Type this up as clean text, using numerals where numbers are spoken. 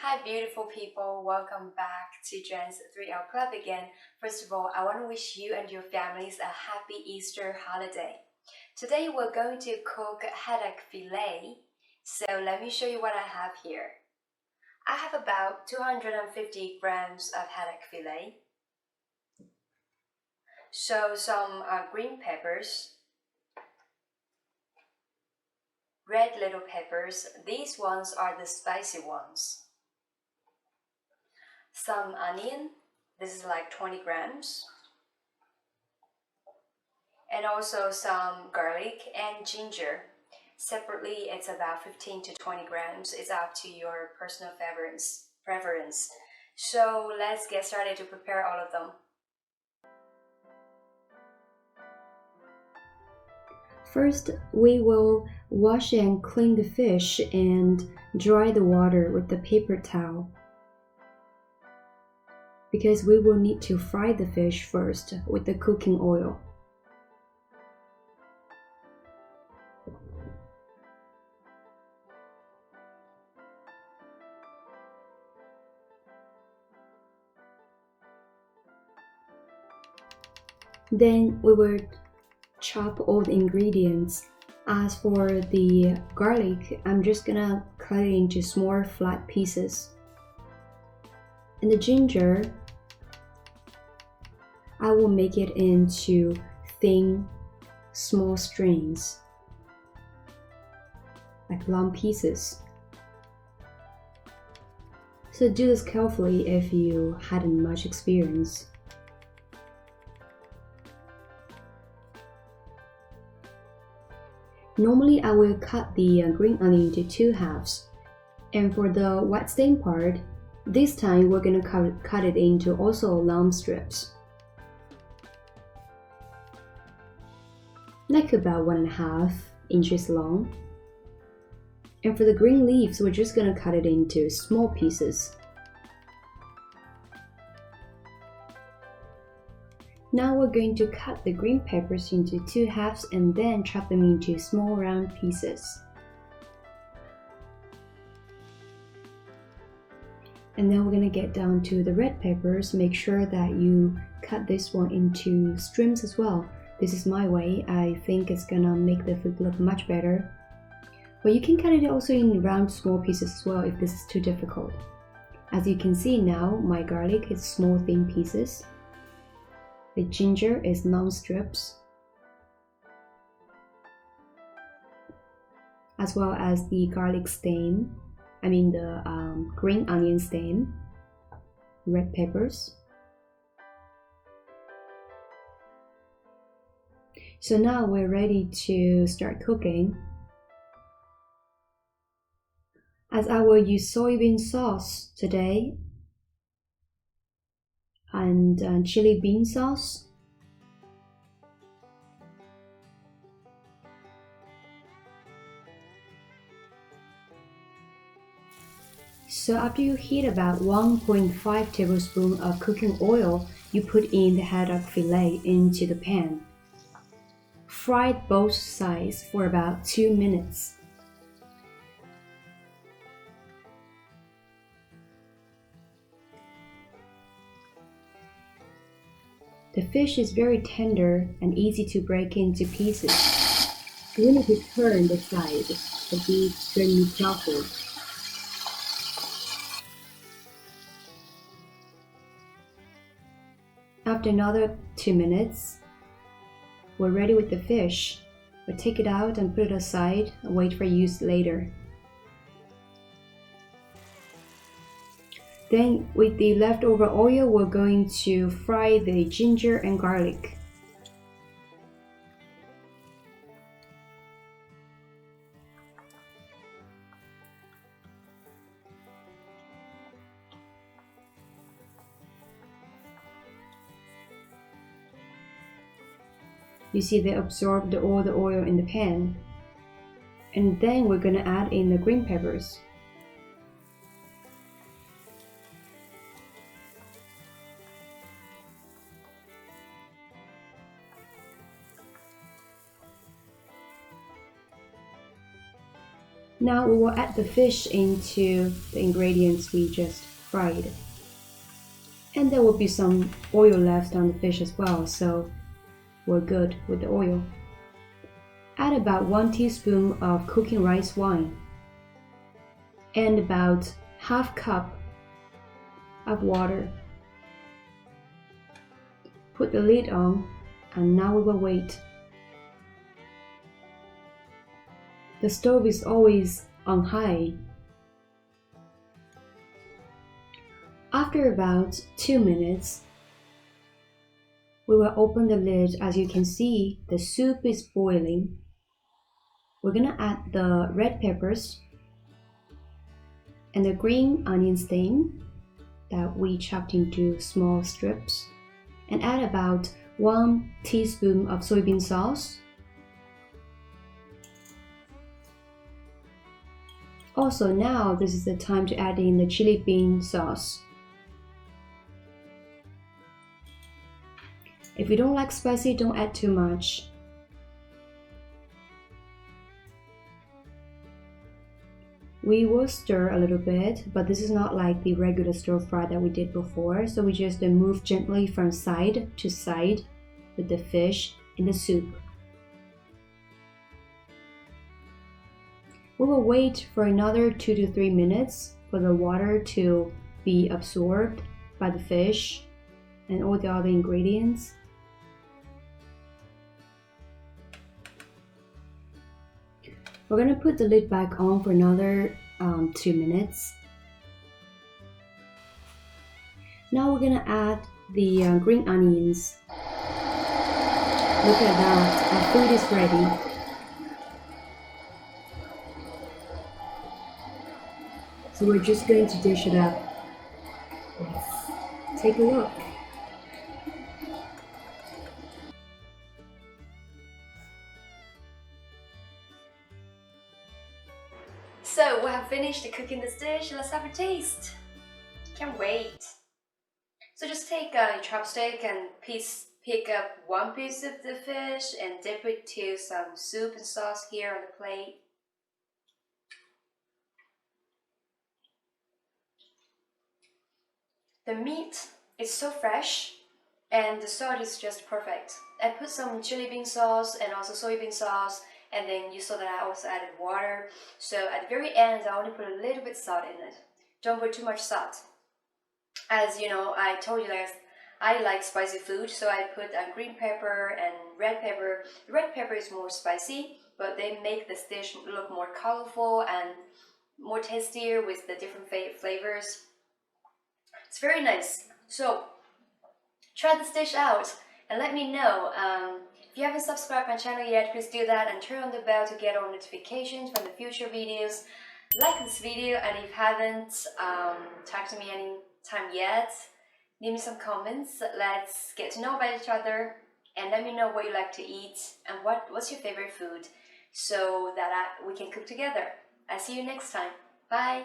Hi beautiful people, welcome back to Jen's 3L Club again. First of all, I want to wish you and your families a happy Easter holiday. Today we're going to cook haddock fillet, so let me show you what I have here. I have about 250 grams of haddock fillet. So some green peppers, red little peppers, these ones are the spicy ones. Some onion, this is like 20 grams. And also some garlic and ginger. Separately, it's about 15 to 20 grams. It's up to your personal preference. So let's get started to prepare all of them. First, we will wash and clean the fish and dry the water with the paper towel, because we will need to fry the fish first with the cooking oil. Then we will chop all the ingredients. As for the garlic, I'm just gonna cut it into small flat pieces. And the ginger, I will make it into thin, small strings, like long pieces. So do this carefully if you hadn't much experience. Normally, I will cut the green onion into 2 halves. And for the white stain part, this time we're gonna cut it into also long strips. Like about 1.5 inches long. And for the green leaves, we're just gonna cut it into small pieces. Now we're going to cut the green peppers into 2 halves and then chop them into small round pieces. And then we're going to get down to the red peppers. Make sure that you cut this one into strips as well. This is my way. I think it's gonna make the food look much better. But you can cut it also in round small pieces as well if this is too difficult. As you can see now, my garlic is small thin pieces. The ginger is long strips, as well as the garlic stem, the green onion stem, red peppers. So now we're ready to start cooking. As I will use soybean sauce today, and chili bean sauce. So after you heat about 1.5 tablespoons of cooking oil, you put in the haddock fillet into the pan. Fry both sides for about 2 minutes. The fish is very tender and easy to break into pieces. You need to turn the side, but be extremely careful. After another 2 minutes, we're ready with the fish. We'll take it out and put it aside and wait for use later. Then with the leftover oil, we're going to fry the ginger and garlic. You see they absorbed all the oil in the pan. And then we're gonna add in the green peppers. Now we will add the fish into the ingredients we just fried. And there will be some oil left on the fish as well, so we're good with the oil. Add about 1 teaspoon of cooking rice wine and about half cup of water. Put the lid on, and now we will wait. The stove is always on high. After about 2 minutes, we will open the lid. As you can see, the soup is boiling. We're gonna add the red peppers and the green onion stem that we chopped into small strips, and add about 1 teaspoon of soybean sauce. Also, now this is the time to add in the chili bean sauce. If you don't like spicy, don't add too much. We will stir a little bit, but this is not like the regular stir fry that we did before, so we just move gently from side to side with the fish in the soup. We will wait for another 2 to 3 minutes for the water to be absorbed by the fish and all the other ingredients. We're going to put the lid back on for another 2 minutes. Now we're going to add the green onions. Look at that, our food is ready. So we're just going to dish it up. Take a look. So we have finished cooking this dish. Let's have a taste. Can't wait. So just take a chopstick and pick up one piece of the fish and dip it to some soup and sauce here on the plate. The meat is so fresh and the salt is just perfect. I put some chili bean sauce and also soybean sauce, and then you saw that I also added water. So at the very end, I only put a little bit salt in it. Don't put too much salt. As you know, I told you that I like spicy food, so I put green pepper and red pepper. Red pepper is more spicy, but they make this dish look more colorful and more tastier with the different flavors. It's very nice. So try this dish out and let me know. If you haven't subscribed my channel yet, please do that and turn on the bell to get all notifications from the future videos. Like this video, and if you haven't talked to me any time yet, leave me some comments. Let's get to know about each other and let me know what you like to eat and what's your favorite food, so that we can cook together. I'll see you next time. Bye!